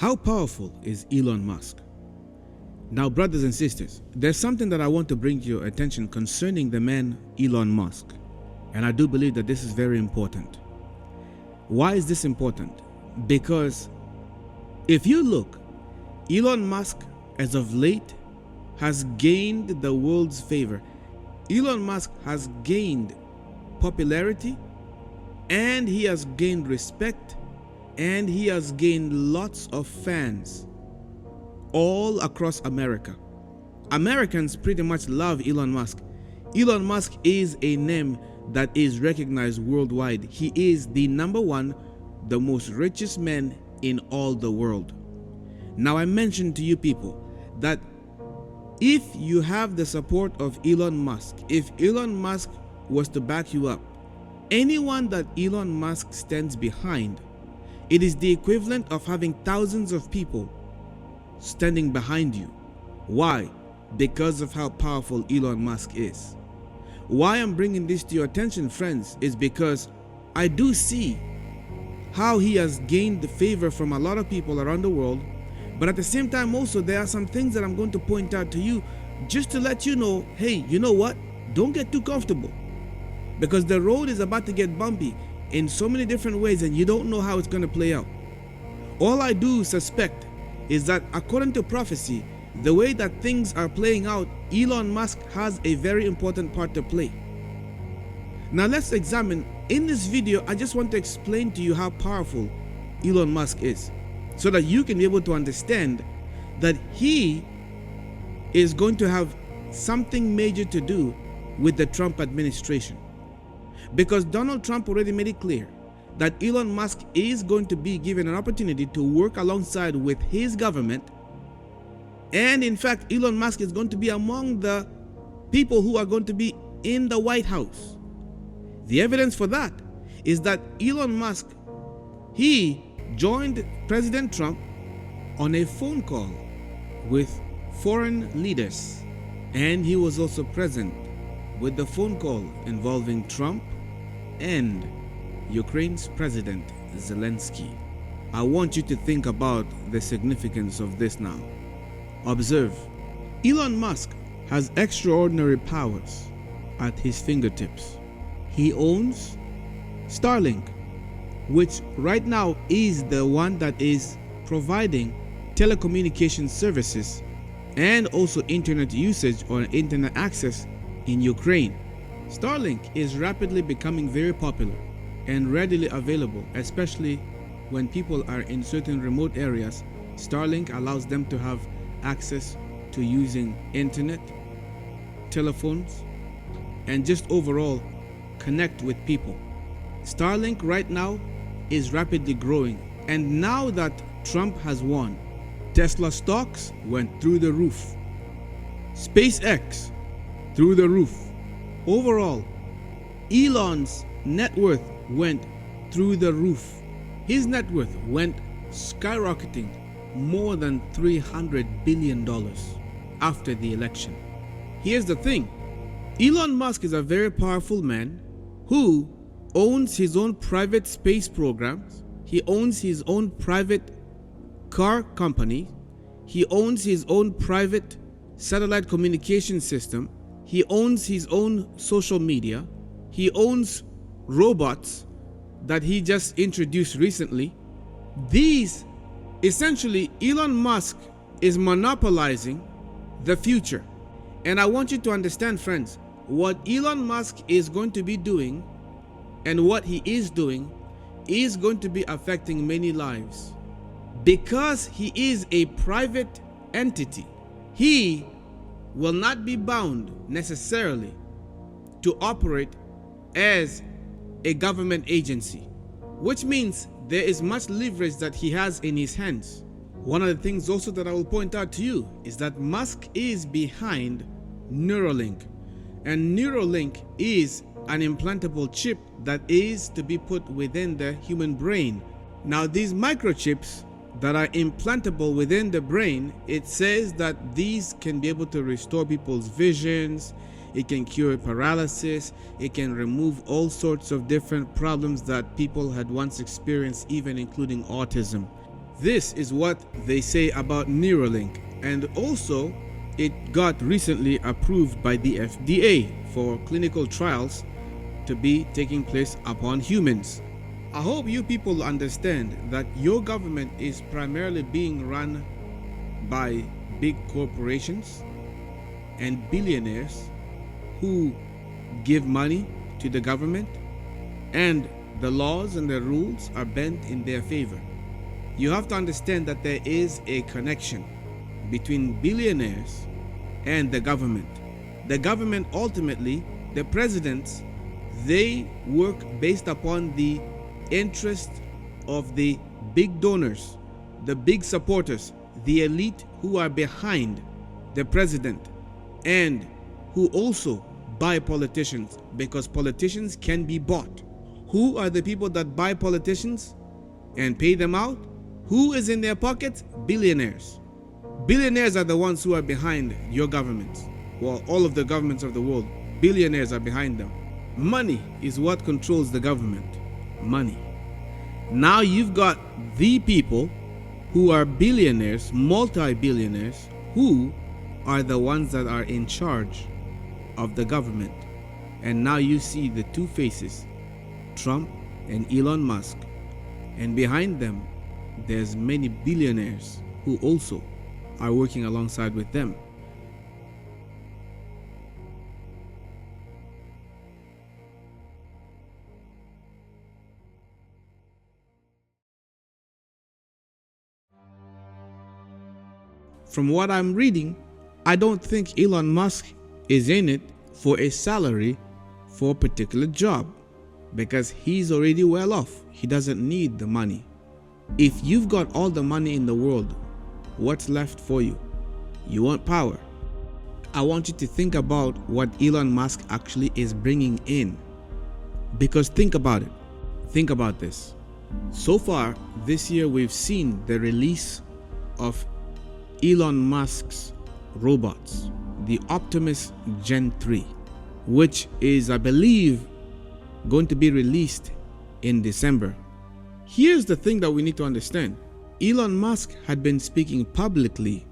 How powerful is Elon Musk? Now, brothers and sisters, there's something that I want to bring to your attention concerning the man Elon Musk. And I do believe that this is very important. Why is this important? Because if you look, Elon Musk, as of late, has gained the world's favor. Elon Musk has gained popularity, and he has gained respect, and he has gained lots of fans all across America. Americans pretty much love Elon Musk. Elon Musk is a name that is recognized worldwide. He is the number one, the most richest man in all the world. Now, I mentioned to you people that if you have the support of Elon Musk, if Elon Musk was to back you up, anyone that Elon Musk stands behind, it is the equivalent of having thousands of people standing behind you. Why? Because of how powerful Elon Musk is. Why I'm bringing this to your attention, friends, is because I do see how he has gained the favor from a lot of people around the world. But at the same time also, there are some things that I'm going to point out to you just to let you know, hey, you know what? Don't get too comfortable, because the road is about to get bumpy in so many different ways and you don't know how it's going to play out. All I do suspect is that according to prophecy, the way that things are playing out, Elon Musk has a very important part to play. Now let's examine. In this video, I just want to explain to you how powerful Elon Musk is, so that you can be able to understand that he is going to have something major to do with the Trump administration. Because Donald Trump already made it clear that Elon Musk is going to be given an opportunity to work alongside with his government. And in fact, Elon Musk is going to be among the people who are going to be in the White House. The evidence for that is that Elon Musk, he joined President Trump on a phone call with foreign leaders, and he was also present with the phone call involving Trump and Ukraine's President Zelensky. I want you to think about the significance of this now. Observe, Elon Musk has extraordinary powers at his fingertips. He owns Starlink, which right now is the one that is providing telecommunication services and also internet usage or internet access in Ukraine. Starlink is rapidly becoming very popular and readily available, especially when people are in certain remote areas. Starlink allows them to have access to using internet, telephones, and just overall connect with people. Starlink right now is rapidly growing, and now that Trump has won, Tesla stocks went through the roof. SpaceX through the roof. Overall, Elon's net worth went through the roof. His net worth went skyrocketing more than $300 billion after the election. Here's the thing. Elon Musk is a very powerful man who owns his own private space programs. He owns his own private car company. He owns his own private satellite communication system. He owns his own social media. He owns robots that he just introduced recently. These, essentially, Elon Musk is monopolizing the future. And I want you to understand, friends, what Elon Musk is going to be doing and what he is doing is going to be affecting many lives. Because he is a private entity, he will not be bound necessarily to operate as a government agency, which means there is much leverage that he has in his hands. One of the things also that I will point out to you is that Musk is behind Neuralink, and Neuralink is an implantable chip that is to be put within the human brain. Now, these microchips that are implantable within the brain, it says that these can be able to restore people's visions, it can cure paralysis, it can remove all sorts of different problems that people had once experienced, even including autism. This is what they say about Neuralink, and also it got recently approved by the FDA for clinical trials to be taking place upon humans. I hope you people understand that your government is primarily being run by big corporations and billionaires who give money to the government, and the laws and the rules are bent in their favor. You have to understand that there is a connection between billionaires and the government. The government, ultimately, the presidents, they work based upon the interest of the big donors, the big supporters, the elite who are behind the president, and who also buy politicians, because politicians can be bought. Who are the people that buy politicians and pay them out? Who is in their pockets? Billionaires. Billionaires are the ones who are behind your governments. Well, all of the governments of the world, billionaires are behind them. Money is what controls the government. Money. Now you've got the people who are billionaires, multi-billionaires, who are the ones that are in charge of the government. And now you see the two faces, Trump and Elon Musk, and behind them there's many billionaires who also are working alongside with them. From what I'm reading, I don't think Elon Musk is in it for a salary for a particular job, because he's already well off. He doesn't need the money. If you've got all the money in the world, what's left for you? You want power. I want you to think about what Elon Musk actually is bringing in. Because think about it. Think about this. So far this year, we've seen the release of Elon Musk's robots, the Optimus Gen 3, which is, I believe, going to be released in December. Here's the thing that we need to understand. Elon Musk had been speaking publicly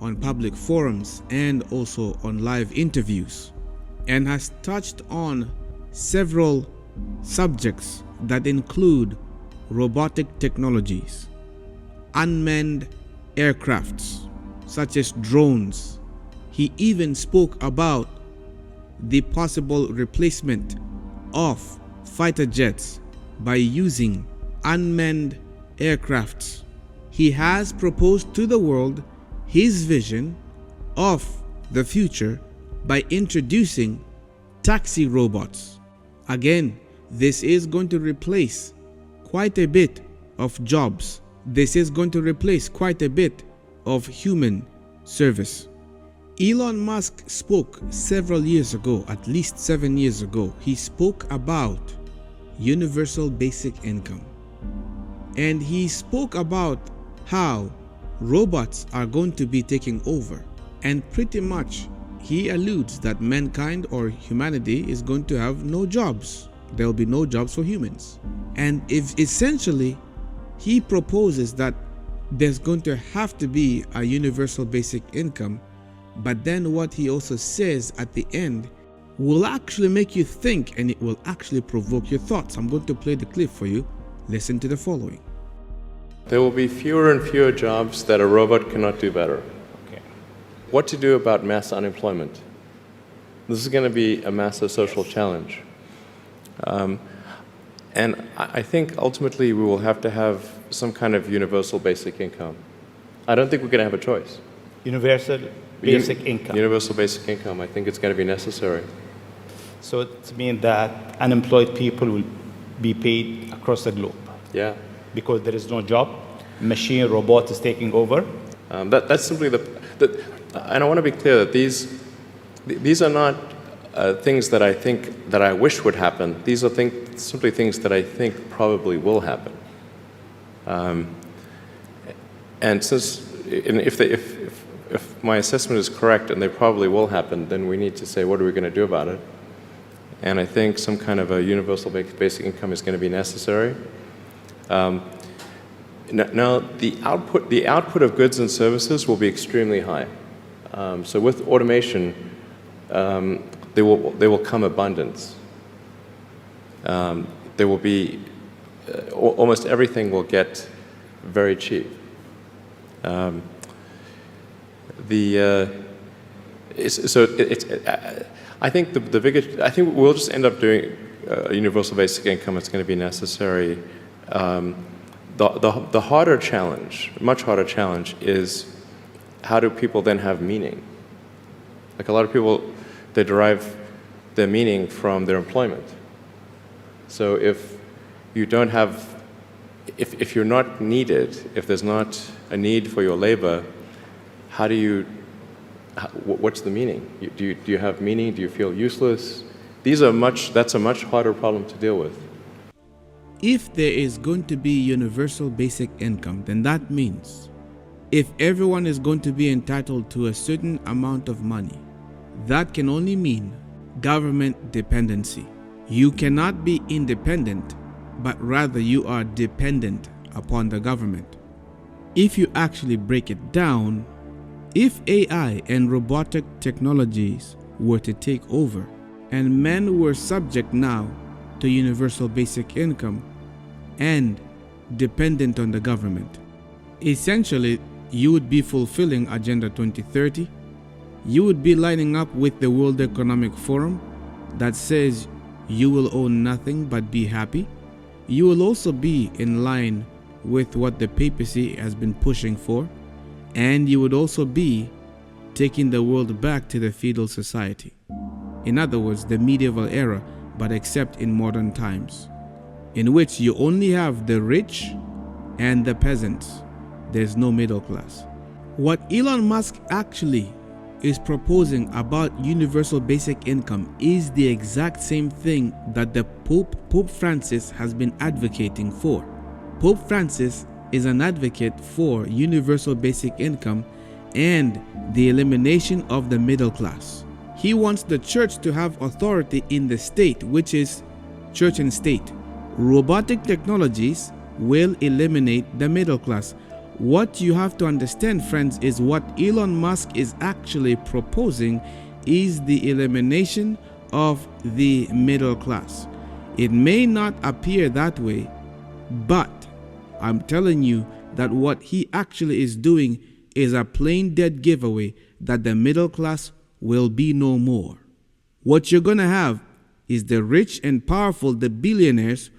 on public forums and also on live interviews, and has touched on several subjects that include robotic technologies, unmanned aircrafts such as drones. He even spoke about the possible replacement of fighter jets by using unmanned aircrafts. He has proposed to the world his vision of the future by introducing taxi robots. Again, this is going to replace quite a bit of jobs. This is going to replace quite a bit of human service. Elon Musk spoke several years ago, at least 7 years ago. He spoke about universal basic income. And he spoke about how robots are going to be taking over. And pretty much he alludes that mankind or humanity is going to have no jobs. There will be no jobs for humans. And if essentially he proposes that there's going to have to be a universal basic income, but then what he also says at the end will actually make you think, and it will actually provoke your thoughts. I'm going to play the clip for you. Listen to the following. There will be fewer and fewer jobs that a robot cannot do better. Okay. What to do about mass unemployment? This is going to be a massive social challenge. And I think ultimately we will have to have some kind of universal basic income. I don't think we're going to have a choice. Universal basic income. Universal basic income. I think it's going to be necessary. So it means that unemployed people will be paid across the globe. Yeah. Because there is no job, machine, robot is taking over. That's simply and I want to be clear that these are not things that I think that I wish would happen. These are simply things that I think probably will happen. And if my assessment is correct and they probably will happen, then we need to say, what are we going to do about it? And I think some kind of a universal basic income is going to be necessary. Now, the output of goods and services will be extremely high. So with automation, there will come abundance. There will be almost everything will get very cheap. I think I think we'll just end up doing a universal basic income. It's going to be necessary. The harder challenge, much harder challenge, is how do people then have meaning? Like a lot of people, they derive their meaning from their employment. So if you don't have, if you're not needed, if there's not a need for your labor, how do you, what's the meaning? Do you have meaning? Do you feel useless? That's a much harder problem to deal with. If there is going to be universal basic income, then that means if everyone is going to be entitled to a certain amount of money, that can only mean government dependency. You cannot be independent, but rather you are dependent upon the government. If you actually break it down, if AI and robotic technologies were to take over and men were subject now to universal basic income and dependent on the government, essentially you would be fulfilling Agenda 2030. You would be lining up with the World Economic Forum that says you will own nothing but be happy. You will also be in line with what the papacy has been pushing for, and you would also be taking the world back to the feudal society. In other words, the medieval era, but except in modern times, in which you only have the rich and the peasants. There's no middle class. What Elon Musk actually is proposing about universal basic income is the exact same thing that the Pope Francis has been advocating for. Pope Francis is an advocate for universal basic income and the elimination of the middle class. He wants the church to have authority in the state, which is church and state. Robotic technologies will eliminate the middle class. What you have to understand, friends, is what Elon Musk is actually proposing is the elimination of the middle class. It may not appear that way, but I'm telling you that what he actually is doing is a plain dead giveaway that the middle class will be no more. What you're going to have is the rich and powerful, the billionaires,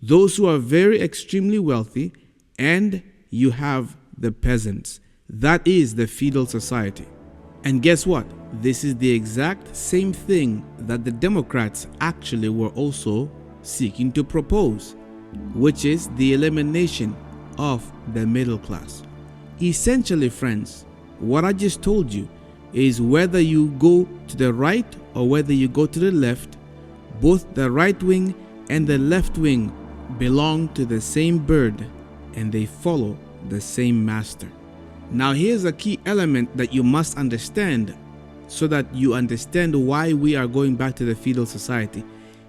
those who are very extremely wealthy, and you have the peasants. That is the feudal society. And guess what? This is the exact same thing that the Democrats actually were also seeking to propose, which is the elimination of the middle class. Essentially, friends, what I just told you is whether you go to the right or whether you go to the left, both the right wing and the left wing belong to the same bird and they follow the same master. Now here's a key element that you must understand so that you understand why we are going back to the feudal society.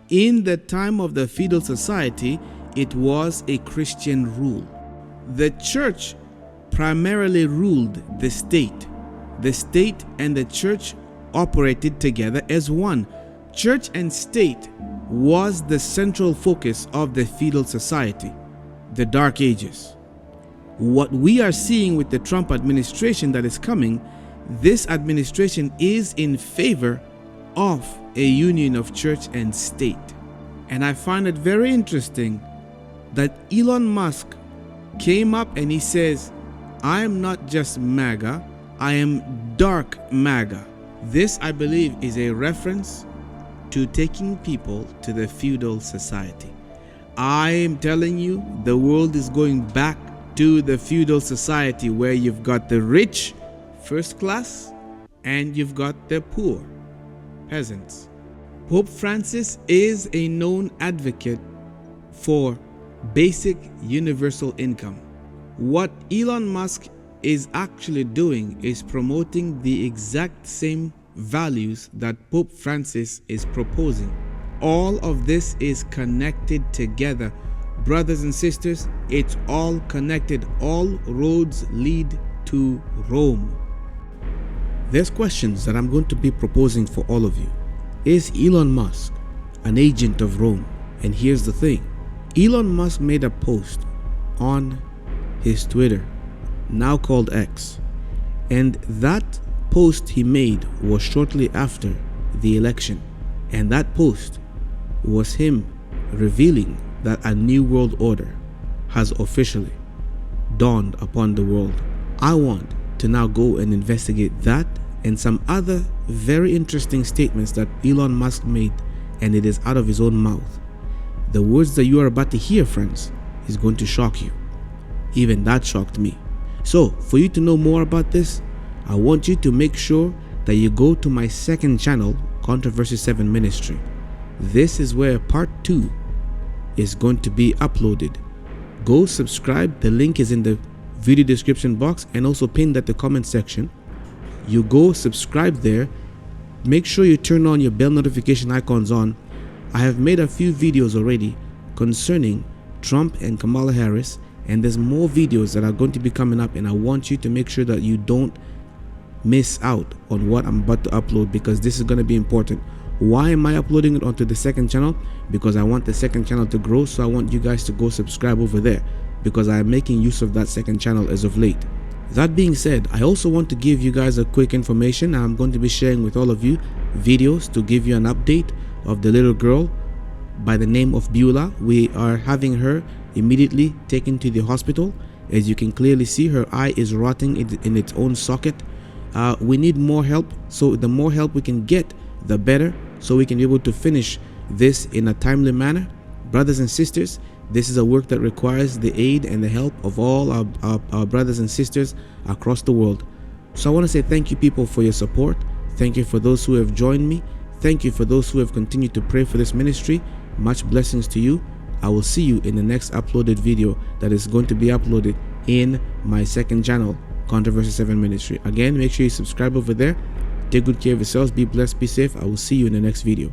In the time of the feudal society, it was a Christian rule. The church primarily ruled the state. The state and the church operated together as one. Church and state was the central focus of the feudal society, the Dark Ages. What we are seeing with the Trump administration that is coming, this administration is in favor of a union of church and state. And I find it very interesting that Elon Musk came up and he says, I am not just MAGA, I am dark MAGA. This, I believe, is a reference to taking people to the feudal society. I am telling you, the world is going back to the feudal society where you've got the rich, first class, and you've got the poor, peasants. Pope Francis is a known advocate for basic universal income. What Elon Musk is actually doing is promoting the exact same values that Pope Francis is proposing. All of this is connected together Brothers and sisters, it's all connected. All roads lead to Rome. There's questions that I'm going to be proposing for all of you. Is Elon Musk an agent of Rome? And here's the thing. Elon Musk made a post on his Twitter, now called X. And that post he made was shortly after the election. And that post was him revealing that a new world order has officially dawned upon the world. I want to now go and investigate that and some other very interesting statements that Elon Musk made, and it is out of his own mouth. The words that you are about to hear, friends, is going to shock you. Even that shocked me. So, for you to know more about this, I want you to make sure that you go to my second channel, Controversy 7 Ministry. This is where part 2 is going to be uploaded. Go subscribe. The link is in the video description box and also pinned at the comment section. You go subscribe there. Make sure you turn on your bell notification icons on. I have made a few videos already concerning Trump and Kamala Harris, and there's more videos that are going to be coming up, and I want you to make sure that you don't miss out on what I'm about to upload, because this is going to be important. Why am I uploading it onto the second channel? Because I want the second channel to grow, so I want you guys to go subscribe over there, because I am making use of that second channel as of late. That being said, I also want to give you guys a quick information. I'm going to be sharing with all of you videos to give you an update of the little girl by the name of Beulah. We are having her immediately taken to the hospital. As you can clearly see, her eye is rotting in its own socket. We need more help, so the more help we can get, the better, so we can be able to finish this in a timely manner. Brothers and sisters, this is a work that requires the aid and the help of all our brothers and sisters across the world. So I want to say thank you, people, for your support. Thank you for those who have joined me. Thank you for those who have continued to pray for this ministry. Much blessings to you. I will see you in the next uploaded video that is going to be uploaded in my second channel, Controversy 7 Ministry. Again, make sure you subscribe over there. Take good care of yourselves. Be blessed. Be safe. I will see you in the next video.